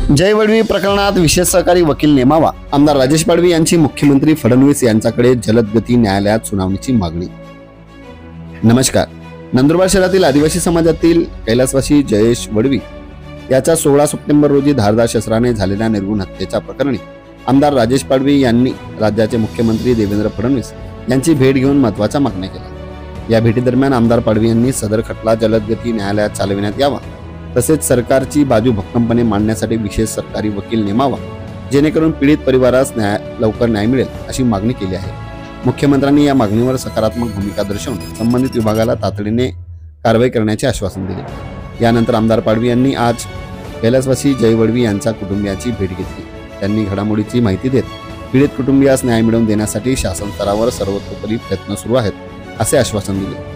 जय वडवी प्रकरणात विशेष सहकारी वकील नेमावा, आमदार राजेश पाडवी यांची मुख्यमंत्री फडणवीस यांच्याकडे जलद गती न्यायालयात सुनावणीची मागणी। नमस्कार। नंदुरबार शहरातील आदिवासी समाजातील कैलासवासी जयेश वडवी याच्या 16 सप्टेंबर रोजी धारदार शस्त्राने झालेल्या निर्घृण हत्येच्या प्रकरणी आमदार राजेश पाडवी यांनी राज्याचे मुख्यमंत्री देवेंद्र फडणवीस यांची भेट घेऊन महत्त्वाच्या मागण्या केल्या। या भेटीदरम्यान आमदार पाडवी यांनी सदर खटला जलद गती न्यायालयात चालविण्यात यावा, तसेच सरकारची बाजू भक्कमपणे मांडण्यासाठी विशेष सरकारी वकील नेमावा, जेणेकरून पीडित परिवारास लवकर न्याय मिळेल अशी मागणी केली आहे। मुख्यमंत्र्यांनी या मागणीवर सकारात्मक भूमिका दर्शवून संबंधित विभागाला तातडीने कारवाई करण्याचे आश्वासन दिले। यानंतर आमदार पाडवी यांनी आज कैलासवासी जय वडवी यांच्या कुटुंबियांची भेट घेतली। त्यांनी घडामोडीची माहिती देत पीडित कुटुंबियास न्याय मिळवून देण्यासाठी शासन स्तरावर सर्वतोपरी प्रयत्न सुरू आहेत असे आश्वासन दिले।